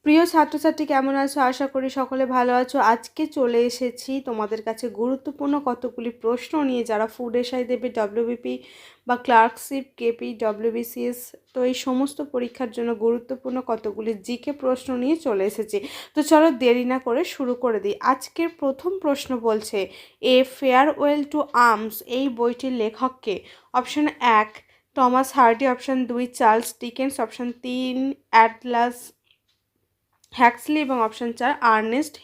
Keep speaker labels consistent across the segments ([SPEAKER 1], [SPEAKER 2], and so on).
[SPEAKER 1] প্রিয় ছাত্রছাত্রী কেমন আছো? আশা করি সকলে ভালো আছো। আজকে চলে এসেছি তোমাদের কাছে গুরুত্বপূর্ণ কতগুলি প্রশ্ন নিয়ে, যারা ফুড এসআই দেবে, ডব্লিউবিপি বা ক্লার্কশিপ, কেপি, ডব্লিউবিসিএস, তো এই সমস্ত পরীক্ষার জন্য গুরুত্বপূর্ণ কতগুলি জিকে প্রশ্ন নিয়ে চলে এসেছি। তো চলো দেরি না করে শুরু করে দিই। আজকের প্রথম প্রশ্ন বলছে, এ ফেয়ারওয়েল টু আর্মস এই বইটির লেখককে? Option 1 Thomas Hardy, option 2 Charles Dickens, option 3 অ্যাটলাস হ্যাক্সলি এবং অপশন 4 আর্নেস্ট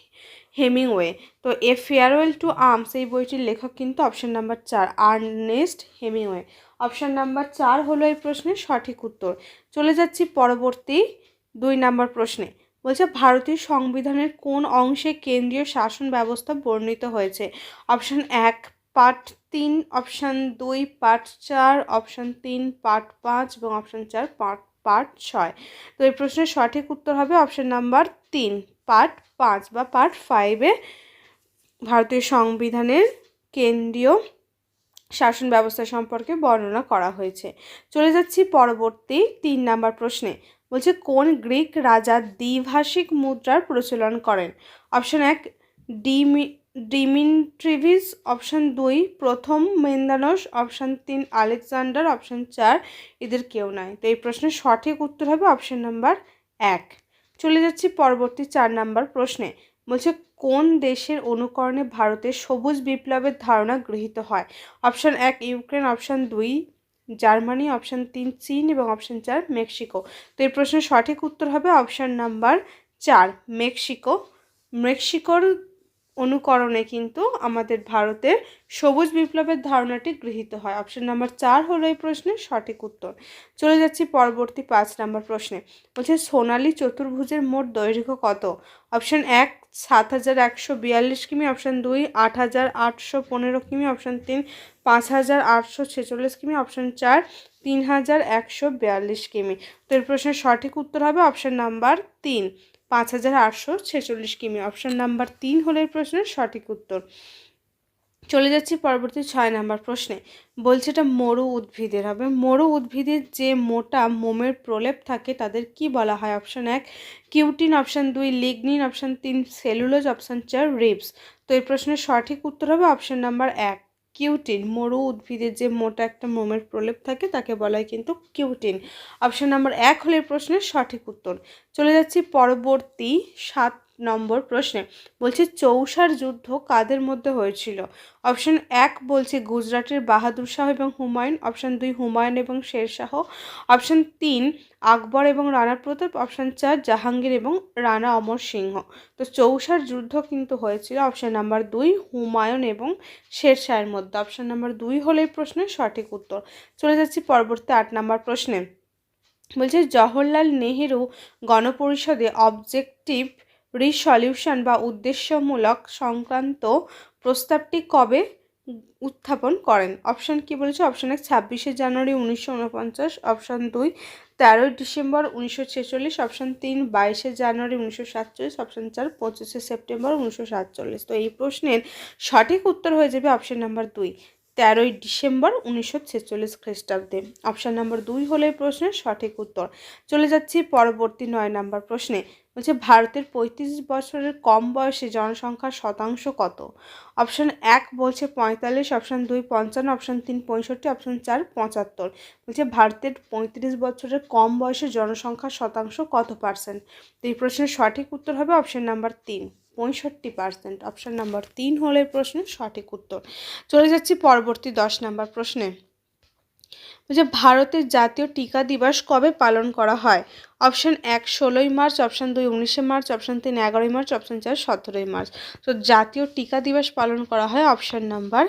[SPEAKER 1] হেমিংওয়ে। তো এ ফেয়ারওয়েল টু আর্মস এই বইটির লেখক কিন্তু option number 4 Ernest Hemingway. Option number 4 হলো এই প্রশ্নের সঠিক উত্তর। চলে যাচ্ছি পরবর্তী 2 নাম্বার প্রশ্নে। বলছে ভারতীয় সংবিধানের কোন অংশে কেন্দ্রীয় শাসন ব্যবস্থা বর্ণিত হয়েছে? Option 1 part 3, option 2 part 4, option 3 part 5 এবং অপশন 4 পার্ট 6। তো এই প্রশ্নের সঠিক উত্তর হবে অপশন নাম্বার 3 পার্ট 5 বা পার্ট 5-এ ভারতীয় সংবিধানের কেন্দ্রীয় শাসন ব্যবস্থা সম্পর্কে বর্ণনা করা হয়েছে। চলে যাচ্ছি পরবর্তী 3 নাম্বার প্রশ্নে। বলছে কোন গ্রিক রাজা দ্বিভাষিক মুদ্রার প্রচলন করেন? অপশন 1 ডিমিট্রিভিস, অপশন 2 প্রথম মেন্দানস, অপশন 3 আলেকজান্ডার, অপশন 4 এদের কেউ নয়। তো এই প্রশ্নের সঠিক উত্তর হবে অপশন নাম্বার 1। চলে যাচ্ছি পরবর্তী 4 নাম্বার প্রশ্নে। বলছে কোন দেশের অনুকরণে ভারতের সবুজ বিপ্লবের ধারণা গৃহীত হয়? Option 1 Ukraine, option 2 Germany, option 3 চীন এবং অপশন 4 মেক্সিকো। তো এই প্রশ্নের সঠিক উত্তর হবে অপশন নাম্বার 4 মেক্সিকো। মেক্সিকোর অনুকরণে কিন্তু আমাদের ভারতের সবুজ বিপ্লবের ধারণাটি গৃহীত হয়। অপশন নাম্বার 4 হলো এই প্রশ্নের সঠিক উত্তর। চলে যাচ্ছি পরবর্তী 5 নাম্বার প্রশ্নে। বলছে সোনালী চতুর্ভুজের মোট দৈর্ঘ্য কত? অপশন 1 7142 কিমি, অপশন 2 8815 কিমি, অপশন 3 5846 কিমি, অপশন 4 3142 কিমি। তো এর প্রশ্নের সঠিক উত্তর হবে অপশন নাম্বার 3 5846 কিমি। অপশন নাম্বার 3 হলো এই প্রশ্নের সঠিক উত্তর। চলে যাচ্ছি পরবর্তী 6 নাম্বার প্রশ্নে। বলছে এটা মরু উদ্ভিদের হবে। মরু উদ্ভিদের যে মোটা মোমের প্রলেপ থাকে তাদের কি বলা হয়? Option 1 cutin, option 2 lignin, option 3 cellulose, option 4 ribs. তো এই প্রশ্নের সঠিক উত্তর হবে অপশন নাম্বার 1 কিউটিন। মরু উদ্ভিদের যে মোটা একটা মোমের প্রলেপ থাকে তাকে বলা হয় কিন্তু কিউটিন। অপশন নাম্বার 1 হলো এই প্রশ্নের সঠিক উত্তর। চলে যাচ্ছি পরবর্তী 7 নম্বর প্রশ্নে। বলছে চৌসার যুদ্ধ কাদের মধ্যে হয়েছিল? অপশন 1 বলছে গুজরাটের বাহাদুর শাহ এবং হুমায়ুন, অপশন 2 হুমায়ুন এবং শেরশাহ, অপশন 3 আকবর এবং রানা প্রতাপ, অপশন 4 জাহাঙ্গীর এবং রানা অমর সিংহ। তো চৌসার যুদ্ধ কিন্তু হয়েছিল অপশন নাম্বার 2 হুমায়ুন এবং শেরশাহের মধ্যে। অপশন নাম্বার 2 হলো এই প্রশ্নের সঠিক উত্তর। চলে যাচ্ছি পরবর্তী 8 নাম্বার প্রশ্নে। বলছে জওহরলাল নেহেরু গণপরিষদে অবজেক্টিভ রিসলিউশন বা উদ্দেশ্যমূলক সংক্রান্ত প্রস্তাবটি কবে উত্থাপন করেন? অপশন কি বলেছে? অপশন 1 26শে জানুয়ারি 1949, অপশন 2 13ই ডিসেম্বর 1946, অপশন 3 22শে জানুয়ারি 1947, অপশন 4 25শে সেপ্টেম্বর 1947। তো এই প্রশ্নের সঠিক উত্তর হয়ে যাবে অপশন নাম্বার 2 13ই ডিসেম্বর 1946 খ্রিস্টাব্দে। অপশন নাম্বার 2 হলো এই প্রশ্নের সঠিক উত্তর। চলে যাচ্ছি পরবর্তী 9 নাম্বার প্রশ্নে। বলছে ভারতের 35 বছরের কম বয়সী জনসংখ্যার শতাংশ কত? অপশন 1 বলছে 45, অপশন 2 55, অপশন 3 65, অপশন 4 75। বলছে ভারতের 35 বছরের কম বয়সী জনসংখ্যার শতাংশ কত পার্সেন্ট? তো এই প্রশ্নের সঠিক উত্তর হবে অপশন নাম্বার 3 65%। অপশন নাম্বার 3 হলো এই প্রশ্নের সঠিক উত্তর। চলে যাচ্ছি পরবর্তী 10 নাম্বার প্রশ্নে। বলছে ভারতের জাতীয় টিকা দিবস কবে পালন করা হয়? অপশন 1 16ই মার্চ, অপশন 2 19শে মার্চ, অপশন 3 11ই মার্চ, অপশন 4 17ই মার্চ। তো জাতীয় টিকা দিবস পালন করা হয় অপশন নাম্বার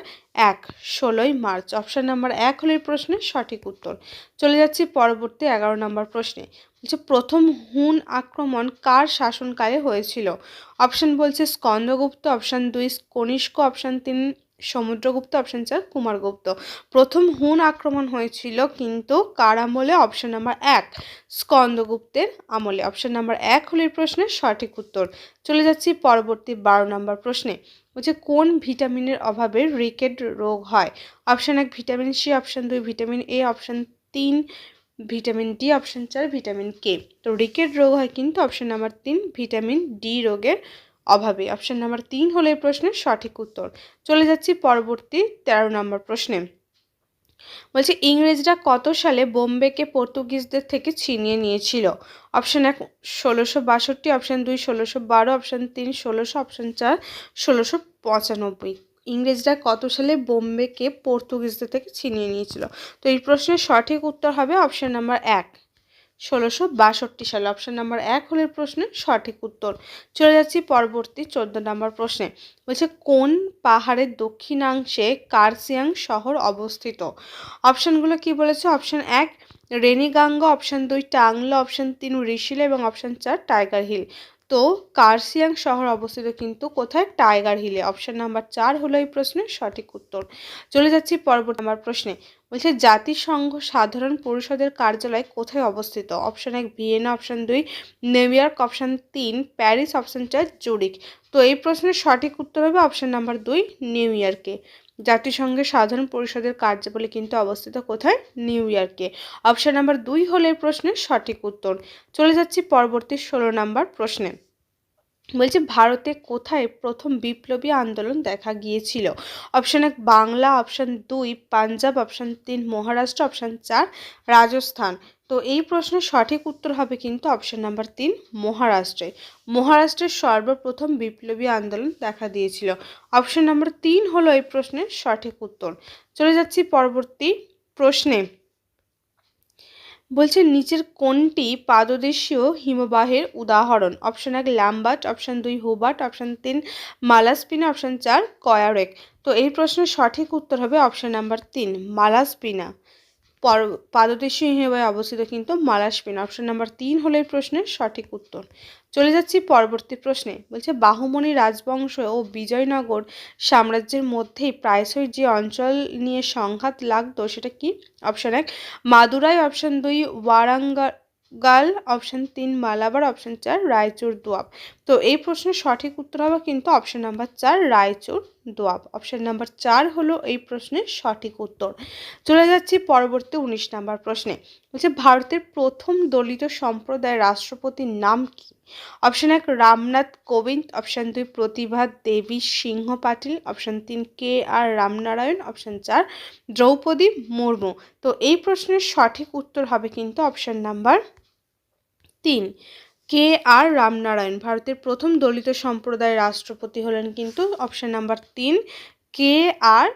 [SPEAKER 1] 1 16ই মার্চ। অপশন নাম্বার 1 হলো এই প্রশ্নের সঠিক উত্তর। চলে যাচ্ছি পরবর্তী 11 নম্বর প্রশ্নে। বলছে প্রথম হুন আক্রমণ কার শাসনকালে হয়েছিল? অপশন বলছে Skandagupta, option 2 Kanishka, option 3 Samudragupta, option 4 Kumaragupta. প্রথম হুন আক্রমণ হয়েছিল কিন্তু কার আমলে? অপশন নাম্বার 1 স্কন্দগুপ্তের আমলে। অপশন নাম্বার 1 হলো এই প্রশ্নের সঠিক উত্তর। চলে যাচ্ছি পরবর্তী 12 নম্বর প্রশ্নে। বলছে কোন ভিটামিনের অভাবে রিকেট রোগ হয়? Option 1 vitamin C, option 2 vitamin A, option 3 vitamin D, option 4 vitamin K. তো রিকেট রোগ হয় কিন্তু অপশান নাম্বার 3 ভিটামিন ডি রোগের অভাবে। অপশান নাম্বার 3 হলো এই প্রশ্নের সঠিক উত্তর। চলে যাচ্ছি পরবর্তী 13 নম্বর প্রশ্নে। বলছে ইংরেজরা কত সালে বোম্বেকে পর্তুগিজদের থেকে ছিনিয়ে নিয়েছিল? Option 1 1662, option 2 1612, option 3 1600, option 4 1695। ইংরেজরা কত সালে বোম্বেকে পর্তুগিজদের থেকে ছিনিয়ে নিয়েছিল? তো এই প্রশ্নের সঠিক উত্তর হবে অপশান নাম্বার 1 1662 সালে। অপশান নাম্বার 1 হলো এই প্রশ্নের সঠিক উত্তর। চলে যাচ্ছি পরবর্তী 14 নম্বর প্রশ্নে। বলছে কোন পাহাড়ের দক্ষিণাংশে কার্সিয়াং শহর অবস্থিত? অপশানগুলো কি বলেছে? অপশান 1 রেনিগাঙ্গা, অপশান 2 টাংলা, অপশান 3 ঋষিলা এবং অপশান 4 টাইগার হিল। তো কার্সিয়াং শহর অবস্থিত কিন্তু কোথায়? টাইগার হিলে। অপশান নাম্বার 4 হলো এই প্রশ্নের সঠিক উত্তর। চলে যাচ্ছি পরবর্তী নম্বর প্রশ্নে। বলছে জাতিসংঘ সাধারণ পরিষদের কার্যালয় কোথায় অবস্থিত? Option 1 Vienna, option 2 new York, option 3 Paris, option 4 Zurich. তো এই প্রশ্নের সঠিক উত্তর হবে অপশান নাম্বার 2 নিউ ইয়র্কে। জাতিসংঘের সাধারণ পরিষদের কার্যাবলী কিন্তু অবস্থিত কোথায়? নিউ ইয়র্কে। অপশান নাম্বার 2 হলো এই প্রশ্নের সঠিক উত্তর। চলে যাচ্ছি পরবর্তী 16 নম্বর প্রশ্নে। বলছে ভারতে কোথায় প্রথম বিপ্লবী আন্দোলন দেখা গিয়েছিল? Option 1 Bangla, option 2 Punjab, option 3 Maharashtra, option 4 Rajasthan. তো এই প্রশ্নের সঠিক উত্তর হবে কিন্তু অপশান নাম্বার 3 মহারাষ্ট্রে। মহারাষ্ট্রের সর্বপ্রথম বিপ্লবী আন্দোলন দেখা দিয়েছিল। অপশান নাম্বার 3 হলো এই প্রশ্নের সঠিক উত্তর। চলে যাচ্ছি পরবর্তী প্রশ্নে। বলছে নিচের কোনটি পাদদেশীয় হিমবাহের উদাহরণ? Option 1 Lambert, option 2 Hubert, option 3 Malaspina, option 4 কয়ারেক। তো এই প্রশ্নের সঠিক উত্তর হবে অপশান নাম্বার 3 মালাস্পিনা। পাদদেশীয় হিমবাহে অবস্থিত কিন্তু মালাস্পিনা। অপশান নাম্বার 3 হলো এই প্রশ্নের সঠিক উত্তর। চলে যাচ্ছি পরবর্তী প্রশ্নে। বলছে বাহুমনি রাজবংশ ও বিজয়নগর সাম্রাজ্যের মধ্যেই প্রায়শই যে অঞ্চল নিয়ে সংঘাত লাগতো সেটা কি? Option 1 Madurai, option 2 Warangal, option 3 Malabar, option 4 Raichur Doab. তো এই প্রশ্নের সঠিক উত্তর হবে কিন্তু option number 4 Raichur Doab. Option number 4 হলো এই প্রশ্নের সঠিক উত্তর। চলে যাচ্ছি পরবর্তী 19 নম্বর প্রশ্নে। বলছে ভারতের প্রথম দলিত সম্প্রদায়ের রাষ্ট্রপতির নাম কি? অপশান 1 রামনাথ কোবিন্দ, অপশান 2 প্রতিভা দেবী সিংহ পাটিল, অপশান 3 কে আর রামনারায়ণ, অপশান 4 দ্রৌপদী মুর্মু। তো এই প্রশ্নের সঠিক উত্তর হবে কিন্তু অপশান নাম্বার 3 কে আর রামনারায়ণ। ভারতের প্রথম দলিত সম্প্রদায়ের রাষ্ট্রপতি হলেন কিন্তু অপশান নাম্বার 3 কে আর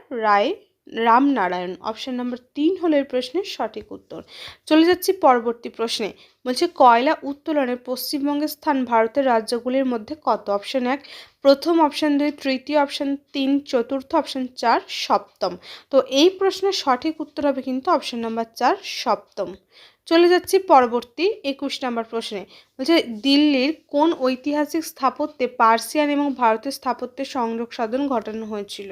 [SPEAKER 1] রামনারায়ণ। অপশান নাম্বার 3 হলো এই প্রশ্নের সঠিক উত্তর। চলে যাচ্ছি পরবর্তী প্রশ্নে। বলছে কয়লা উত্তোলনের পশ্চিমবঙ্গের স্থান ভারতের রাজ্যগুলির মধ্যে কত? অপশান 1 প্রথম, অপশান 2 তৃতীয়, অপশান 3 চতুর্থ, অপশান 4 সপ্তম। তো এই প্রশ্নের সঠিক উত্তর হবে কিন্তু অপশান নাম্বার 4 সপ্তম। চলে যাচ্ছি পরবর্তী 21 নম্বর প্রশ্নে। বলছে দিল্লির কোন ঐতিহাসিক স্থাপত্যে পার্সিয়ান এবং ভারতের স্থাপত্যের সংযোগ সাধন ঘটানো হয়েছিল?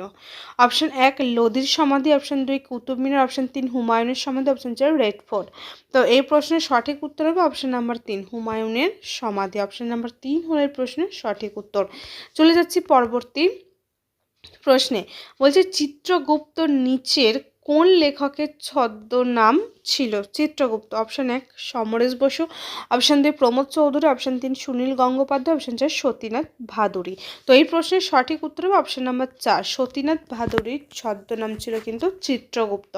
[SPEAKER 1] অপশান 1 লোধির সমাধি, অপশান 2 কুতুব মিনার, অপশান 3 হুমায়ুনের সমাধি, অপশান 4 রেড ফোর্ট। তো এই প্রশ্নের সঠিক উত্তর হবে অপশান নাম্বার 3 হুমায়ুনের সমাধি। অপশান নাম্বার 3 হলো এই প্রশ্নের সঠিক উত্তর। চলে যাচ্ছি পরবর্তী প্রশ্নে। বলছে চিত্রগুপ্তর নিচের কোন লেখকের ছদ্মনাম ছিল? Chitragupta. Option 1 Samaresh Basu, option 2 Pramod Chowdhury, option 3 Sunil Gangopadhyay, option 4 Satinath Bhaduri. তো এই প্রশ্নের সঠিক উত্তর হবে অপশান নাম্বার 4 সতীনাথ ভাদুরীর ছদ্মনাম ছিল কিন্তু চিত্রগুপ্ত।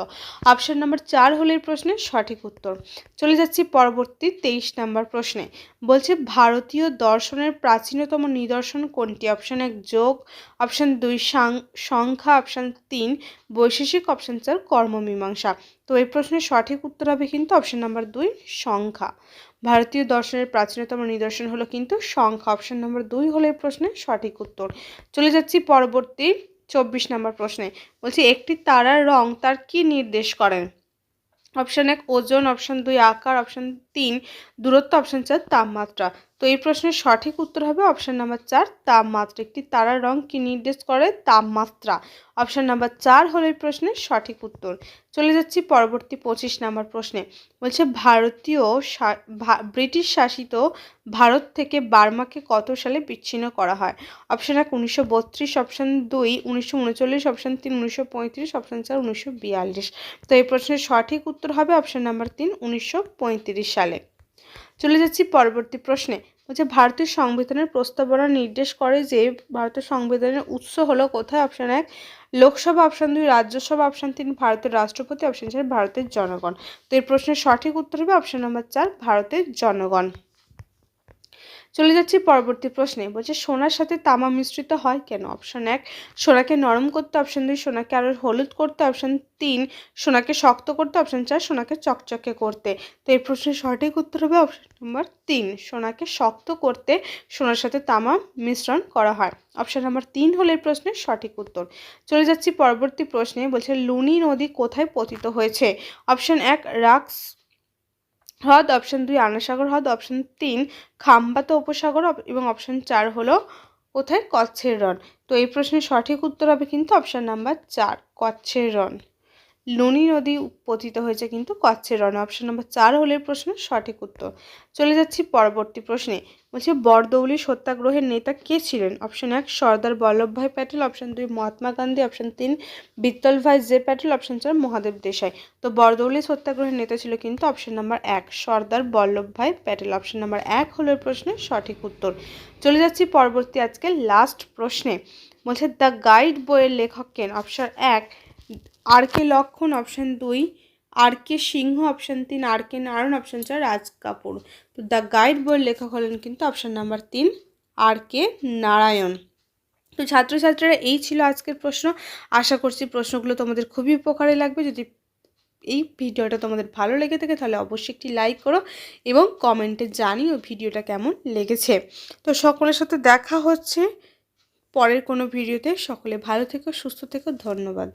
[SPEAKER 1] অপশান নাম্বার 4 হলো এই প্রশ্নের সঠিক উত্তর। চলে যাচ্ছি পরবর্তী 23 নম্বর প্রশ্নে। বলছে ভারতীয় দর্শনের প্রাচীনতম নিদর্শন কোনটি? অপশান 1 যোগ, অপশান 2 সংখ্যা, অপশান 3 বৈশেষিক, অপশান 4 কর্মমীমাংসা। তো এই প্রশ্নের সঠিক উত্তর হবে কিন্তু অপশান নাম্বার 2 সংখ্যা। ভারতীয় দর্শনের প্রাচীনতম নিদর্শন হলো কিন্তু সংখ্যা। অপশান নাম্বার 2 হলো এই প্রশ্নের সঠিক উত্তর। চলে যাচ্ছি পরবর্তী 24 নম্বর প্রশ্নে। বলছি একটি তারার রং তার কি নির্দেশ করেন? অপশান 1 ওজন, অপশান 2 আকার, অপশান 3 দূরত্ব, অপশান 4 তাপমাত্রা। তো এই প্রশ্নের সঠিক উত্তর হবে অপশান নাম্বার 4 তাপমাত্রা। একটি তারার রং কি নির্দেশ করে? তাপমাত্রা। অপশান নাম্বার 4 হলো এই প্রশ্নের সঠিক উত্তর। চলে যাচ্ছি পরবর্তী 25 নম্বর প্রশ্নে। বলছে ব্রিটিশ শাসিত ভারত থেকে বার্মাকে কত সালে বিচ্ছিন্ন করা হয়? Option 1 1932, option 2 1939, option 3 1935, option 4 1942। তো এই প্রশ্নের সঠিক উত্তর হবে অপশান নাম্বার 3 1935 সালে। চলে যাচ্ছি পরবর্তী প্রশ্নে। বলছে ভারতীয় সংবিধানের প্রস্তাবনা নির্দেশ করে যে ভারতের সংবিধানের উৎস হলো কোথায়? Option 1 Lok Sabha, option 2 Rajya Sabha, option 3 ভারতের রাষ্ট্রপতি, অপশান 4 ভারতের জনগণ। তো এই প্রশ্নের সঠিক উত্তর হবে অপশান নাম্বার 4 ভারতের জনগণ। চলে যাচ্ছি পরবর্তী প্রশ্নে। বলছে সোনার সাথে তামা মিশ্রিত হয় কেন? অপশান 1 সোনাকে নরম করতে, অপশান 2 সোনাকে আরো হলুদ করতে, অপশান 3 সোনাকে শক্ত করতে, অপশান 4 সোনাকে চকচকে করতে। তো এই প্রশ্নের সঠিক উত্তর হবে অপশান নাম্বার 3 সোনাকে শক্ত করতে সোনার সাথে তামা মিশ্রণ করা হয়। অপশান নাম্বার 3 হলো এই প্রশ্নের সঠিক উত্তর। চলে যাচ্ছি পরবর্তী প্রশ্নে। বলছে লুনি নদী কোথায় পতিত হয়েছে? অপশান 1 রাক্স হ্রদ, অপশান 2 আনাসাগর হ্রদ, অপশান 3 খাম্বাত উপসাগর এবং অপশান 4 হলো কোথায়? কচ্ছের রণ। তো এই প্রশ্নের সঠিক উত্তর হবে কিন্তু অপশান নাম্বার 4 কচ্ছের রণ। লুনি নদী পতিত হয়েছে কিন্তু কচ্ছের রণে। অপশান নাম্বার 4 হলো এই প্রশ্নের সঠিক উত্তর। চলে যাচ্ছি পরবর্তী প্রশ্নে। বলছে বরদৌলি সত্যাগ্রহের নেতা কে ছিলেন? Option 1 Sardar Vallabhbhai Patel, option 2 Mahatma Gandhi, option 3 Vithalbhai J Patel, option 4 Mahadev Desai. তো বরদৌলি সত্যাগ্রহের নেতা ছিল কিন্তু option number 1 Sardar Vallabhbhai Patel. Option number 1 হলো এই প্রশ্নের সঠিক উত্তর। চলে যাচ্ছি পরবর্তী আজকে লাস্ট প্রশ্নে। বলছে দ্য গাইড বইয়ের লেখক কেন? অপশান 1 আর কে লক্ষণ, অপশান 2 আর কে সিংহ, অপশান 3 আর কে নারায়ণ, অপশান 4 রাজ কাপুর। তো দ্য গাইড বইয়ের লেখক হলেন কিন্তু অপশান নাম্বার 3 আর কে নারায়ণ। তো ছাত্রছাত্রীরা এই ছিল আজকের প্রশ্ন। আশা করছি প্রশ্নগুলো তোমাদের খুবই উপকারে লাগবে। যদি এই ভিডিওটা তোমাদের ভালো লেগে থাকে তাহলে অবশ্যই একটি লাইক করো এবং কমেন্টে জানিও ভিডিওটা কেমন লেগেছে। তো সকলের সাথে দেখা হচ্ছে পরের কোনো ভিডিওতে। সকলে ভালো থেকো, সুস্থ থেকো, ধন্যবাদ।